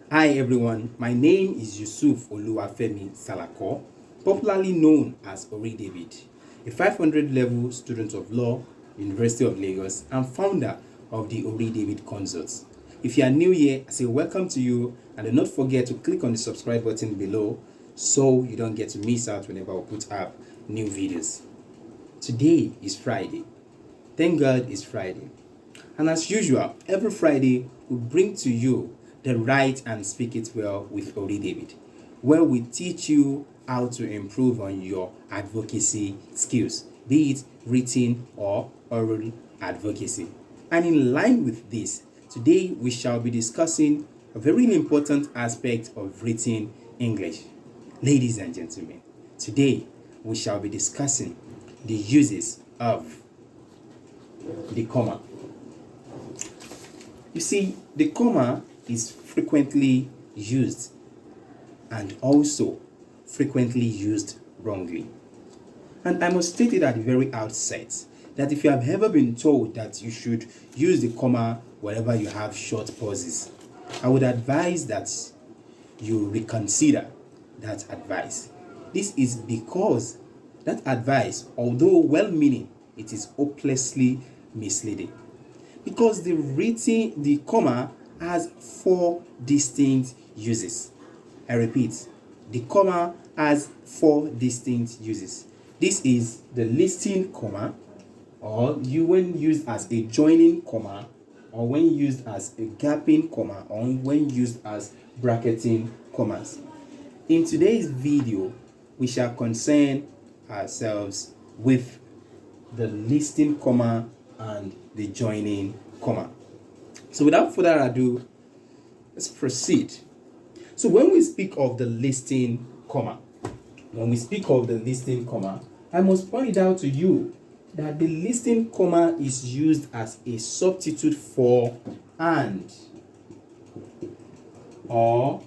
Hi everyone, my name is Yusuf Oluwafemi Salako, popularly known as Ori David, a 500 level student of law, University of Lagos, and founder of the Ori David Consults. If you are new here, I say welcome to you, and do not forget to click on the subscribe button below so you don't get to miss out whenever I put up new videos. Today is Friday. Thank God it's Friday. And as usual, every Friday we bring to you the Write and Speak It Well with Ori David, where we teach you how to improve on your advocacy skills, be it written or oral advocacy. And in line with this, today we shall be discussing a very important aspect of written English. Ladies and gentlemen, today we shall be discussing the uses of the comma. You see, the comma is frequently used and also frequently used wrongly. And I must state it at the very outset that if you have ever been told that you should use the comma whenever you have short pauses, I would advise that you reconsider that advice. This is because that advice, although well meaning, it is hopelessly misleading. Because the comma has four distinct uses. I repeat, the comma has four distinct uses. This is the listing comma, or when used as a joining comma, or when used as a gapping comma, or when used as bracketing commas. In today's video, we shall concern ourselves with the listing comma and the joining comma. So without further ado, let's proceed. So when we speak of the listing comma, I must point out to you that the listing comma is used as a substitute for and or.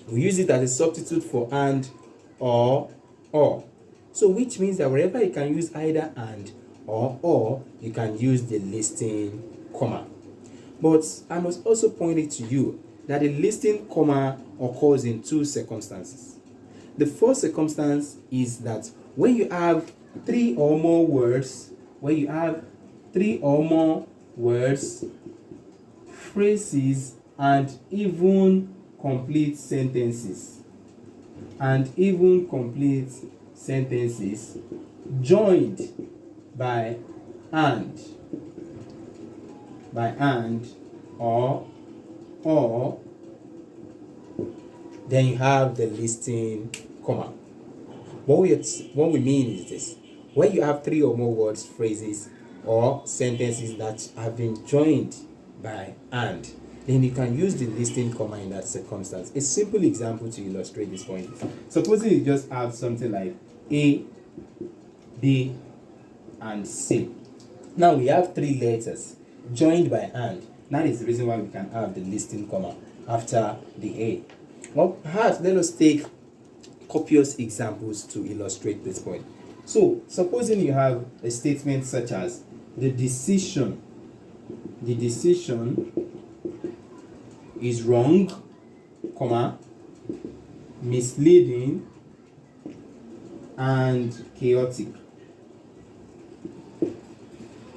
We use it as a substitute for and or. So which means that wherever you can use either and or, you can use the listing comma. But I must also point it to you that the listing comma occurs in two circumstances. The first circumstance is that when you have three or more words, phrases, and even complete sentences, joined by and or, then you have the listing comma. What we mean is this: when you have three or more words, phrases, or sentences that have been joined by and, then you can use the listing comma in that circumstance. A simple example to illustrate this point: supposing you just have something like A, B, and C. Now we have three letters joined by and. That is the reason why we can have the listing comma after the A. Well, perhaps let us take copious examples to illustrate this point. So, supposing you have a statement such as the decision is wrong, comma, misleading, and chaotic.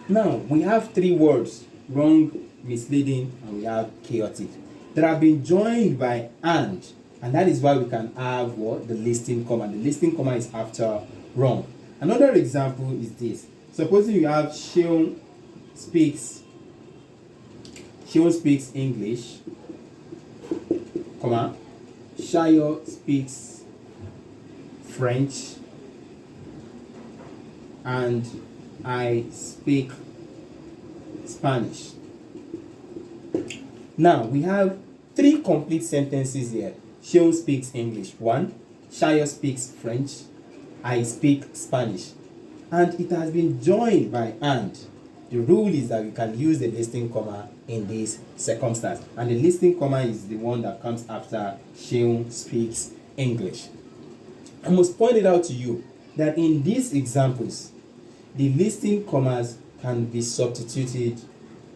Now, we have three words: wrong, misleading, and we have chaotic. That have been joined by and that is why we can have what? The listing comma. The listing comma is after wrong. Another example is this: supposing you have Seun speaks English, comma, Shayo speaks French, and I speak Spanish. Now we have three complete sentences here. Seun speaks English. 1. Shayo speaks French. I speak Spanish. And it has been joined by and. The rule is that we can use the listing comma in this circumstance. And the listing comma is the one that comes after Seun speaks English. I must point it out to you that in these examples, the listing commas can be substituted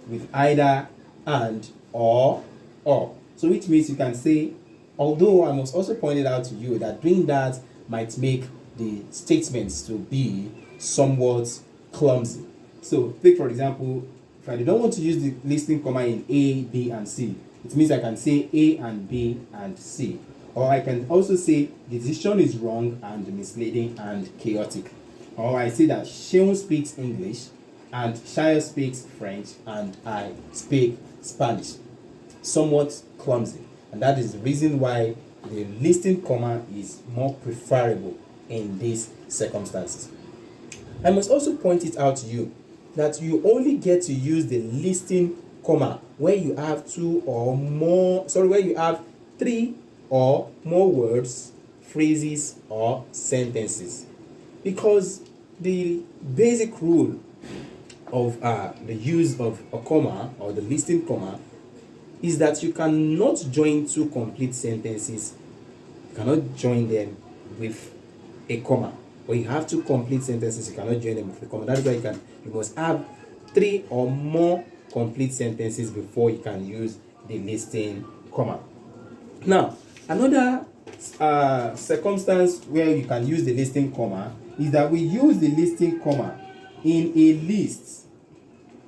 with either and or or. So which means you can say, although I must also point it out to you that doing that might make the statements to be somewhat clumsy. So take for example, if I don't want to use the listing comma in A, B, and C, it means I can say A and B and C. Or I can also say the decision is wrong and misleading and chaotic. Or I say that Seun speaks English and Shayo speaks French and I speak Spanish. Somewhat clumsy. And that is the reason why the listing comma is more preferable in these circumstances. I must also point it out to you that you only get to use the listing comma where you have where you have 3 or more words, phrases, or sentences. Because the basic rule of the use of a comma or the listing comma is that you cannot join 2 complete sentences. You cannot join them with a comma. Or you have 2 complete sentences, you cannot join them with a comma. That's why you must have 3 or more complete sentences before you can use the listing comma. Now, another circumstance where you can use the listing comma is that we use the listing comma in a list.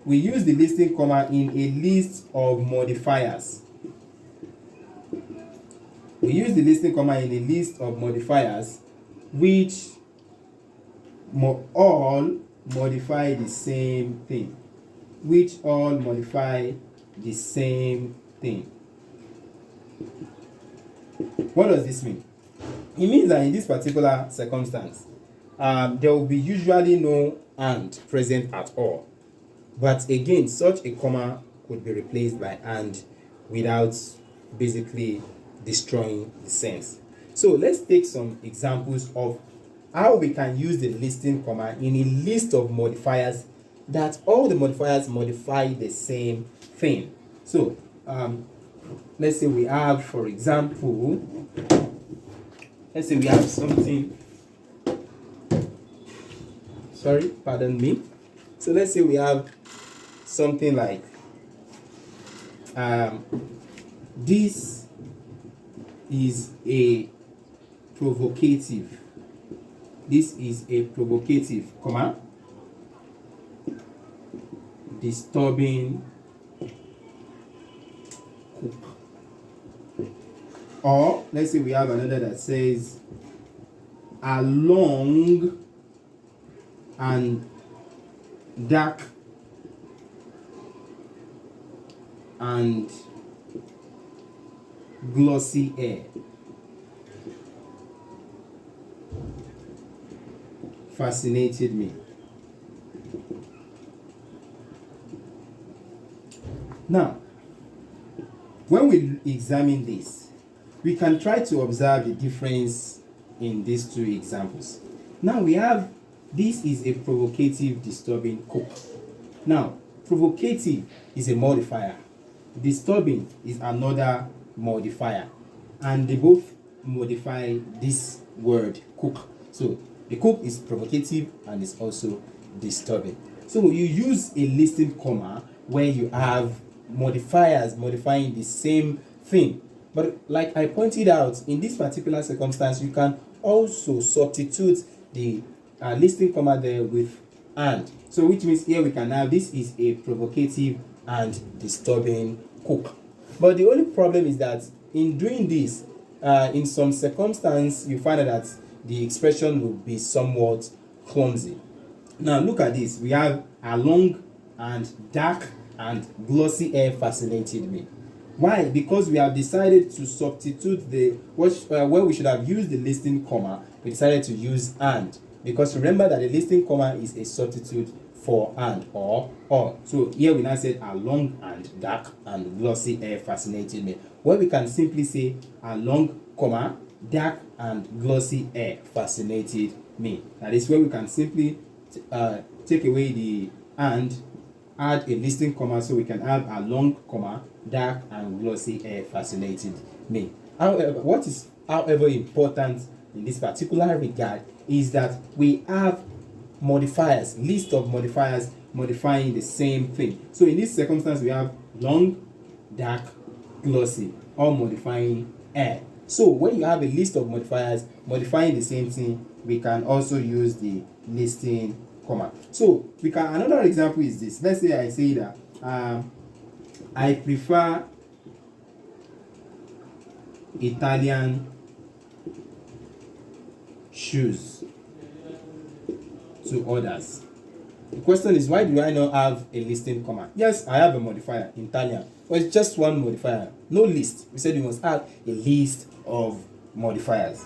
We use the listing comma in a list of modifiers. We use the listing comma in a list of modifiers which all modify the same thing. Which all modify the same thing. What does this mean? It means that in this particular circumstance, there will be usually no and present at all. But again, such a comma could be replaced by and without basically destroying the sense. So let's take some examples of how we can use the listing comma in a list of modifiers that all the modifiers modify the same thing. So let's say we have, for example, let's say we have something, so let's say we have something like this is a provocative. This is a provocative, comma, disturbing cook. Or let's say we have another that says a long and dark and glossy hair fascinated me. Now, when we examine this, we can try to observe the difference in these 2 examples. Now we have, this is a provocative, disturbing cook. Now, provocative is a modifier. Disturbing is another modifier. And they both modify this word cook. So the cook is provocative and is also disturbing. So you use a listing comma where you have modifiers modifying the same thing. But like I pointed out, in this particular circumstance, you can also substitute the listing comma there with and. So which means here we can have, this is a provocative and disturbing cook. But the only problem is that in doing this, in some circumstance, you find that the expression will be somewhat clumsy. Now look at this. We have a long and dark and glossy hair fascinated me. Why? Because we have decided to substitute the where we should have used the listing comma, we decided to use and. Because remember that the listing comma is a substitute for and or. So here we now said a long and dark and glossy hair fascinated me. Where we can simply say a long comma, dark and glossy hair fascinated me. That is where we can simply take away the and, add a listing comma, so we can have a long comma, dark and glossy hair fascinated me. However, what is important in this particular regard is that we have modifiers, list of modifiers modifying the same thing. So in this circumstance, we have long, dark, glossy or modifying air. So when you have a list of modifiers modifying the same thing, we can also use the listing comma. So we can, another example is this. Let's say I say that I prefer Italian shoes to others. The question is, why do I not have a listing comma? Yes, I have a modifier, Italian, but it's just one modifier, no list. We said you must have a list of modifiers.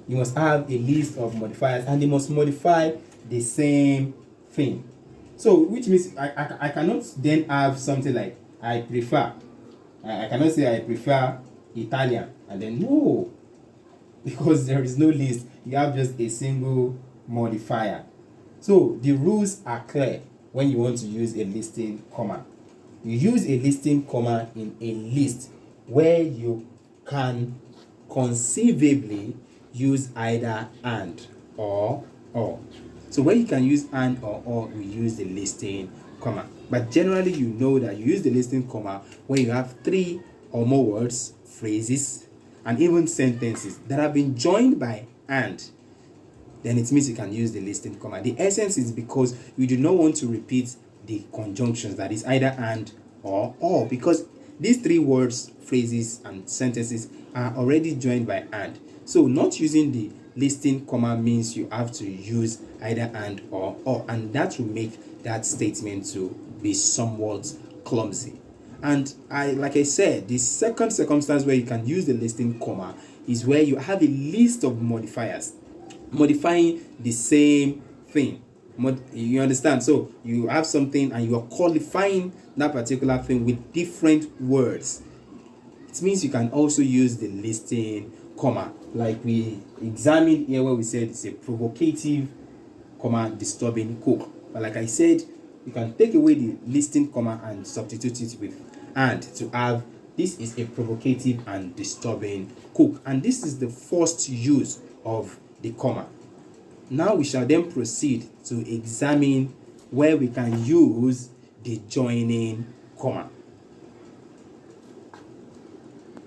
You must have a list of modifiers and they must modify the same thing. So, which means I cannot then have something like I prefer. I cannot say I prefer Italian and then no, because there is no list. You have just a single modifier. So the rules are clear when you want to use a listing comma. You use a listing comma in a list where you can conceivably use either and or. So where you can use and or, you use the listing comma. But generally, you know that you use the listing comma when you have 3 or more words, phrases, and even sentences that have been joined by and. Then it means you can use the listing comma. The essence is because you do not want to repeat the conjunctions, that is either and or, because these 3 words, phrases, and sentences are already joined by and. So not using the listing comma means you have to use either and or, and that will make that statement to be somewhat clumsy. And like I said, the second circumstance where you can use the listing comma is where you have a list of modifiers modifying the same thing. You understand? So you have something and you are qualifying that particular thing with different words. It means you can also use the listing comma, like we examined here where we said it's a provocative comma disturbing cook. But like I said, you can take away the listing comma and substitute it with and to have this is a provocative and disturbing cook. And this is the first use of the comma. Now we shall then proceed to examine where we can use the joining comma.